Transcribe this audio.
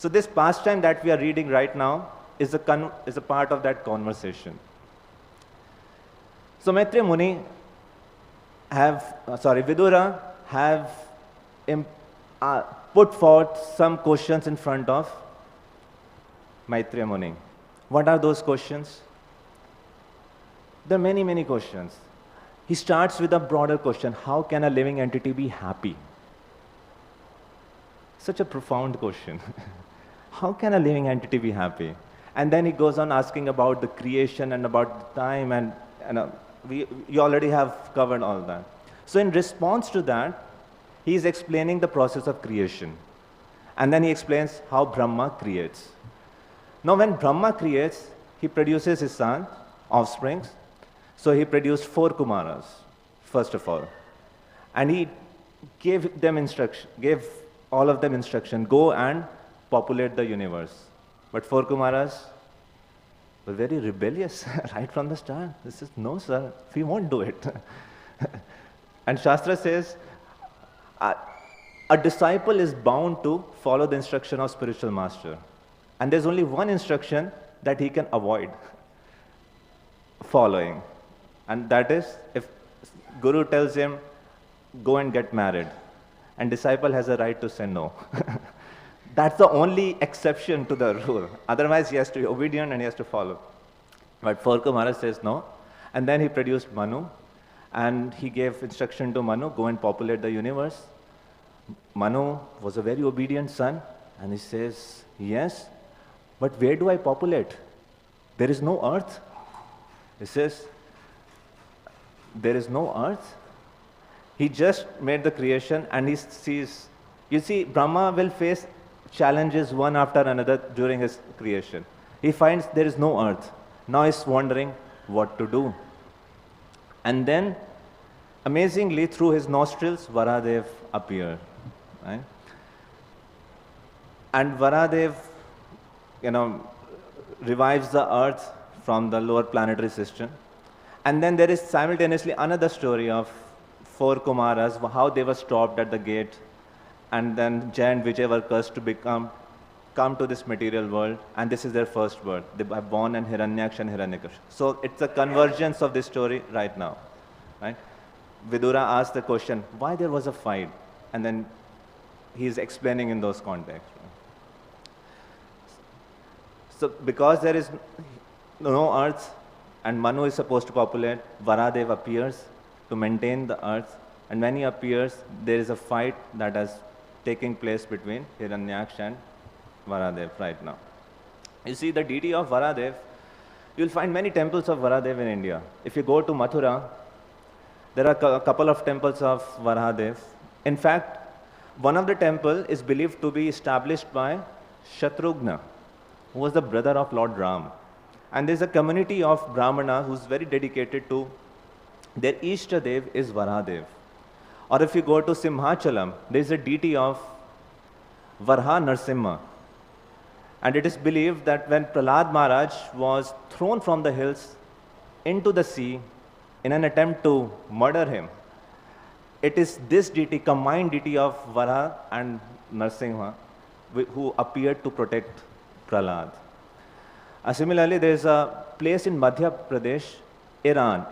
So this pastime that we are reading right now is a part of that conversation. So Maitreya Muni Vidura have put forth some questions in front of Maitreya Muni. What are those questions? There are many, many questions. He starts with a broader question: how can a living entity be happy? Such a profound question. How can a living entity be happy? And then he goes on asking about the creation and about the time, and you already have covered all that. So in response to that, he is explaining the process of creation. And then he explains how Brahma creates. Now when Brahma creates, he produces his son, offsprings. So he produced 4 Kumaras, first of all. And he gave all of them instruction, go and populate the universe. But 4 Kumaras were very rebellious right from the start. They said, no sir, we won't do it. And Shastra says, a disciple is bound to follow the instruction of spiritual master. And there's only one instruction that he can avoid following. And that is, if Guru tells him, go and get married, and disciple has a right to say no. That's the only exception to the rule. Otherwise, he has to be obedient and he has to follow. But 4 Kumaras says no. And then he produced Manu. And he gave instruction to Manu, go and populate the universe. Manu was a very obedient son. And he says, yes, but where do I populate? There is no earth. He says, there is no earth. He just made the creation and he sees, you see, Brahma will face challenges one after another during his creation. He finds there is no earth. Now he's wondering what to do. And then, amazingly, through his nostrils, Varahdev appeared. Right? And Varahdev, revives the earth from the lower planetary system. And then there is simultaneously another story of 4 Kumaras, how they were stopped at the gate, and then Jay and Vijay were cursed to come to this material world, and this is their first birth. They are born in Hiranyaksha and Hiranyaksha. So it's a convergence of this story right now. Right? Vidura asked the question, why there was a fight? And then he is explaining in those contexts. Right? So because there is no earth, and Manu is supposed to populate, Varahadev appears to maintain the earth, and when he appears, there is a fight that is taking place between Hiranyaksha and Varahadev right now. You see, the deity of Varahadev, you will find many temples of Varahadev in India. If you go to Mathura, there are a couple of temples of Varahadev. In fact, one of the temples is believed to be established by Shatrughna, who was the brother of Lord Ram. And there is a community of Brahmana who is very dedicated to their Ishtadev is Varahadev. Or if you go to Simhachalam, there is a deity of Varaha Narsimha. And it is believed that when Prahlad Maharaj was thrown from the hills into the sea in an attempt to murder him, it is this deity, combined deity of Varaha and Narsimha, who appeared to protect Prahlad. Similarly, there is a place in Madhya Pradesh, Iran.